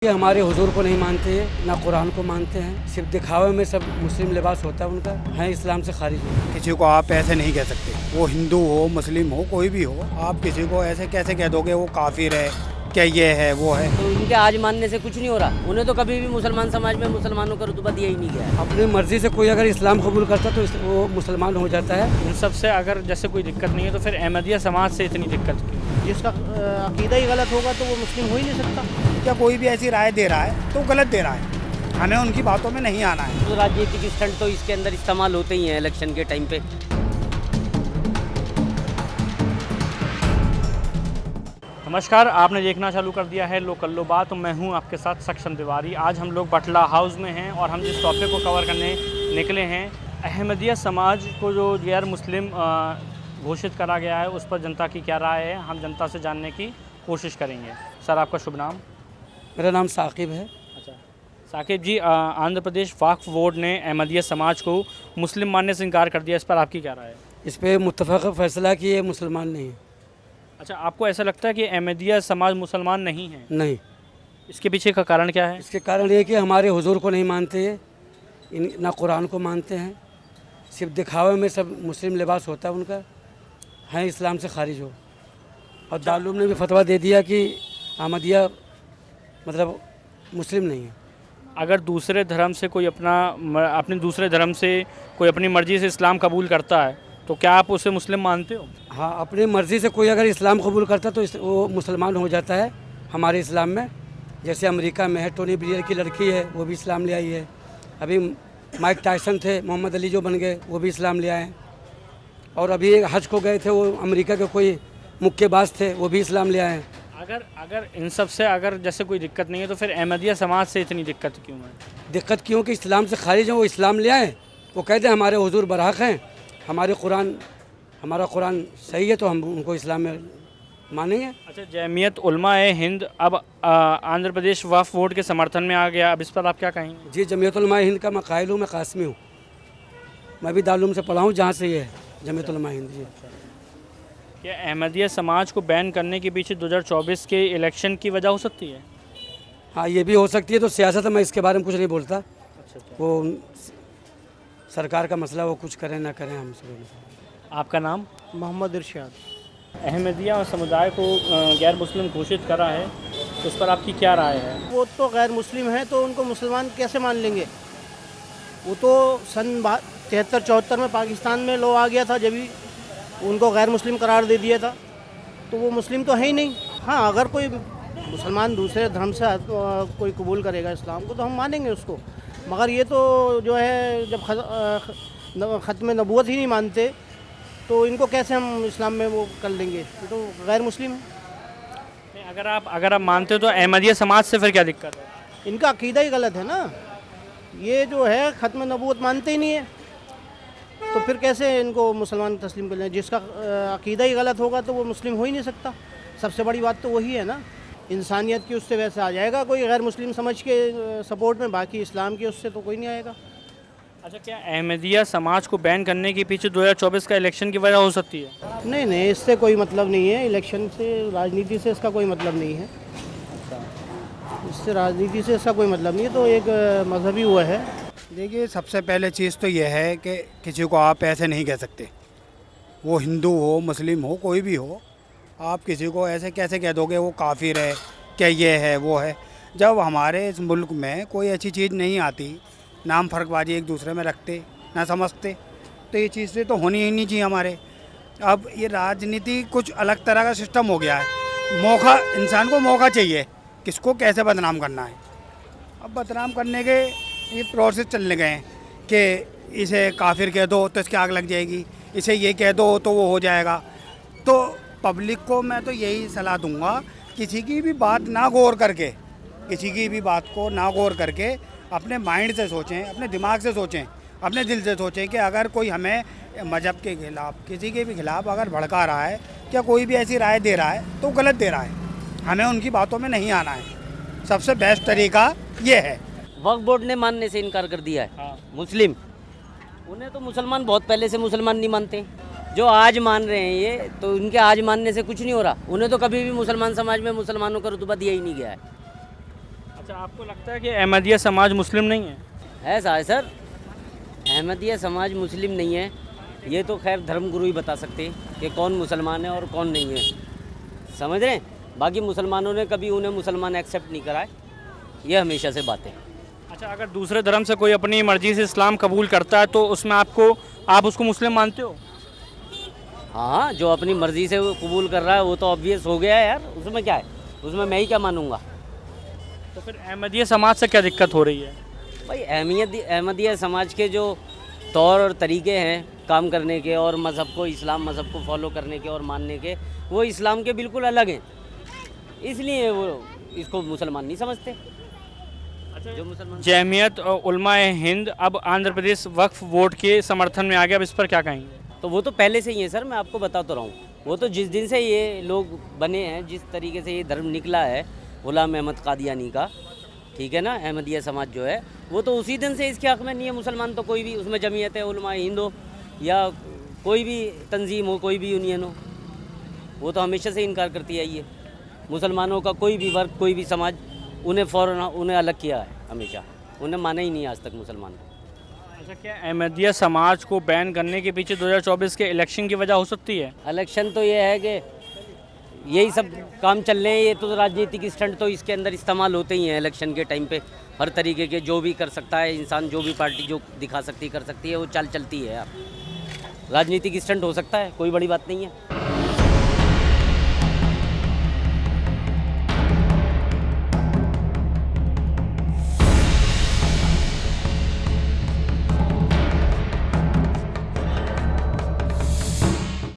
ये हमारे हुजूर को नहीं मानते हैं, ना कुरान को मानते हैं, सिर्फ दिखावे में सब मुस्लिम लिबास होता है उनका, है इस्लाम से खारिज हो। किसी को आप ऐसे नहीं कह सकते, वो हिंदू हो मुस्लिम हो कोई भी हो, आप किसी को ऐसे कैसे कह दोगे वो काफिर है, क्या ये है वो है। तो इनके आज मानने से कुछ नहीं हो रहा। उन्हें तो कभी भी मुसलमान समाज में मुसलमानों का रुतबा दिया ही नहीं गया है। अपनी मर्जी से कोई अगर इस्लाम कबूल करता तो वो मुसलमान हो जाता है। इन सब से अगर जैसे कोई दिक्कत नहीं है तो फिर अहमदिया समाज से इतनी दिक्कत क्यों? जिसका अकीदा ही गलत होगा तो वो मुस्लिम हो ही नहीं सकता। क्या कोई भी ऐसी राय दे रहा है तो गलत दे रहा है, हमें उनकी बातों में नहीं आना है। तो राजनीतिक स्टंट तो इसके अंदर इस्तेमाल होते ही हैं इलेक्शन के टाइम पे। नमस्कार, आपने देखना चालू कर दिया है लोकल लो बात। मैं हूं आपके साथ सक्षम तिवारी। आज हम लोग बटला हाउस में हैं और हम जिस टॉपिक को कवर करने निकले हैं, अहमदिया समाज को जो गैर मुस्लिम घोषित करा गया है उस पर जनता की क्या राय है, हम जनता से जानने की कोशिश करेंगे। सर, आपका शुभ नाम? मेरा नाम साकिब है। अच्छा साकिब जी, आंध्र प्रदेश वक्फ बोर्ड ने अहमदिया समाज को मुस्लिम मानने से इनकार कर दिया, इस पर आपकी क्या राय है? इस पे मुत्तफ़क़ फैसला कि ये मुसलमान नहीं है। अच्छा, आपको ऐसा लगता है कि अहमदिया समाज मुसलमान नहीं है? नहीं, इसके पीछे का कारण क्या है? इसके कारण ये कि हमारे हुजूर को नहीं मानते हैं, ना कुरान को मानते हैं, सिर्फ दिखावे में सब मुस्लिम लिबास होता है उनका, है इस्लाम से खारिज हो। और दारूल ने भी फतवा दे दिया कि अहमदिया मतलब मुस्लिम नहीं है। अगर दूसरे धर्म से कोई अपने दूसरे धर्म से कोई अपनी मर्ज़ी से इस्लाम कबूल करता है तो क्या आप उसे मुस्लिम मानते हो? हाँ, अपनी मर्ज़ी से कोई अगर इस्लाम कबूल करता तो वो मुसलमान हो जाता है हमारे इस्लाम में। जैसे अमेरिका में है, टोनी ब्लेयर की लड़की है, वो भी इस्लाम ले आई है। अभी माइक टायसन थे, मोहम्मद अली जो बन गए, वो भी इस्लाम ले आए। और अभी एक हज को गए थे, वो अमेरिका के कोई मुक्केबाज थे, वो भी इस्लाम ले आए। अगर इन सब से अगर जैसे कोई दिक्कत नहीं है तो फिर अहमदिया समाज से इतनी दिक्कत क्यों है? दिक्कत क्यों कि इस्लाम से खारिज हैं, वो इस्लाम ले आए। वो कहते हैं हमारे हुजूर बरहक हैं, हमारा कुरान सही है तो हम उनको इस्लाम में मानेंगे। अच्छा, जमीयत उलमा-ए हिंद अब आंध्र प्रदेश वक्फ बोर्ड के समर्थन में आ गया, अब इस पर आप क्या कहेंगे? जी, जमीयत उलमा हिंद का मैं कायल हूँ, मैं कासमी हूँ। मैं भी दारूल से पढ़ा हूँ जहाँ से ये है जमीयत उलमा हिंद। जी, क्या अहमदिया समाज को बैन करने के पीछे 2024 के इलेक्शन की वजह हो सकती है? हाँ, ये भी हो सकती है। तो सियासत है, मैं इसके बारे में कुछ नहीं बोलता। अच्छा, वो सरकार का मसला, वो कुछ करें ना करें हमसे। आपका नाम? मोहम्मद इरशाद। अहमदिया समुदाय को गैर मुस्लिम घोषित करा है, तो उस पर आपकी क्या राय है? वो तो गैर मुस्लिम हैं तो उनको मुसलमान कैसे मान लेंगे? वो तो सन 73-74 में पाकिस्तान में लॉ आ गया था, जब भी उनको गैर मुस्लिम करार दे दिया था, तो वो मुस्लिम तो है ही नहीं। हाँ, अगर कोई मुसलमान दूसरे धर्म से कोई कबूल करेगा इस्लाम को तो हम मानेंगे उसको, मगर ये तो जो है जब ख़त्म नबूवत ही नहीं मानते तो इनको कैसे हम इस्लाम में वो कर लेंगे? ये तो गैर मुस्लिम है। नहीं, अगर आप मानते हो तो अहमदिया समाज से फिर क्या दिक्कत है? इनका अकीदा ही गलत है ना। ये जो है ख़त्म नबूवत मानते ही नहीं है, तो फिर कैसे इनको मुसलमान तस्लीम कर लें? जिसका अकीदा ही गलत होगा तो वो मुस्लिम हो ही नहीं सकता। सबसे बड़ी बात तो वही है ना, इंसानियत की उससे वैसे आ जाएगा कोई गैर मुस्लिम समझ के सपोर्ट में, बाकी इस्लाम की उससे तो कोई नहीं आएगा। अच्छा, क्या अहमदिया समाज को बैन करने के पीछे 2024 का इलेक्शन की वजह हो सकती है? नहीं, इससे कोई मतलब नहीं है। इलेक्शन से, राजनीति से इसका कोई मतलब नहीं है। इससे राजनीति से इसका कोई मतलब नहीं है, तो एक मजहबी हुआ है। देखिए, सबसे पहले चीज़ तो यह है कि किसी को आप ऐसे नहीं कह सकते, वो हिंदू हो मुस्लिम हो कोई भी हो, आप किसी को ऐसे कैसे कह दोगे वो काफिर है, क्या ये है वो है। जब हमारे इस मुल्क में कोई अच्छी चीज़ नहीं आती, नाम फ़र्कबाजी एक दूसरे में रखते ना समझते, तो ये चीज़ें तो होनी ही नहीं चाहिए हमारे। अब ये राजनीति कुछ अलग तरह का सिस्टम हो गया है। मौका, इंसान को मौका चाहिए किसको कैसे बदनाम करना है। अब बदनाम करने के ये प्रोसेस चलने गए हैं कि इसे काफिर कह दो तो इसकी आग लग जाएगी, इसे ये कह दो तो वो हो जाएगा। तो पब्लिक को मैं तो यही सलाह दूंगा, किसी की भी बात ना गौर करके, किसी की भी बात को ना गौर करके अपने माइंड से सोचें, अपने दिमाग से सोचें, अपने दिल से सोचें कि अगर कोई हमें मज़हब के खिलाफ़, किसी के भी खिलाफ़ अगर भड़का रहा है, क्या कोई भी ऐसी राय दे रहा है तो गलत दे रहा है, हमें उनकी बातों में नहीं आना है। सबसे बेस्ट तरीका ये है। वक्फ बोर्ड ने मानने से इनकार कर दिया है। हाँ। मुस्लिम, उन्हें तो मुसलमान बहुत पहले से मुसलमान नहीं मानते। जो आज मान रहे हैं ये, तो इनके आज मानने से कुछ नहीं हो रहा। उन्हें तो कभी भी मुसलमान समाज में मुसलमानों का रुतबा दिया ही नहीं गया है। अच्छा, आपको लगता है कि अहमदिया समाज मुस्लिम नहीं है? ऐसा है सर, अहमदिया समाज मुस्लिम नहीं है, ये तो खैर धर्मगुरु ही बता सकते हैं कि कौन मुसलमान है और कौन नहीं है, समझ रहे हैं। बाकी मुसलमानों ने कभी उन्हें मुसलमान एक्सेप्ट नहीं करा है, ये हमेशा से बात है। अच्छा, अगर दूसरे धर्म से कोई अपनी मर्जी से इस्लाम कबूल करता है तो उसमें आप उसको मुस्लिम मानते हो? हाँ, जो अपनी मर्जी से वो कबूल कर रहा है वो तो ऑब्वियस हो गया है यार, उसमें क्या है, उसमें मैं ही क्या मानूंगा। तो फिर अहमदिया समाज से क्या दिक्कत हो रही है? भाई अहमदिया समाज के जो तौर और तरीके हैं काम करने के और मज़हब को, इस्लाम मज़हब को फॉलो करने के और मानने के, वो इस्लाम के बिल्कुल अलग हैं, इसलिए वो इसको मुसलमान नहीं समझते। अच्छा, जो मुसलमान जमीयत और उलमाए हिंद अब आंध्र प्रदेश वक्फ बोर्ड के समर्थन में आ गया, अब इस पर क्या कहेंगे? तो वो तो पहले से ही है सर, मैं आपको बता तो रहा हूँ, वो तो जिस दिन से ये लोग बने हैं, जिस तरीके से ये धर्म निकला है गुलाम अहमद कादियानी का, ठीक है ना, अहमदिया समाज जो है वो तो उसी दिन से इसके हक़ में नहीं है मुसलमान तो कोई भी, उसमें जमीयत है उलमाए हिंद हो या कोई भी तंजीम हो, कोई भी यूनियन हो, वो तो हमेशा से इनकार करती है। ये मुसलमानों का कोई भी वर्ग, कोई भी समाज उन्हें फ़ौरन उन्हें अलग किया है, हमेशा उन्हें माना ही नहीं आज तक मुसलमान। अच्छा, क्या अहमदिया समाज को बैन करने के पीछे 2024 के इलेक्शन की वजह हो सकती है? इलेक्शन तो ये है कि यही सब काम चल रहे हैं, ये तो राजनीतिक स्टंट तो इसके अंदर इस्तेमाल होते ही हैं इलेक्शन के टाइम पे, हर तरीके के जो भी कर सकता है इंसान, जो भी पार्टी जो दिखा सकती है कर सकती है, वो चाल चलती है यार, राजनीतिक स्टंट हो सकता है, कोई बड़ी बात नहीं है।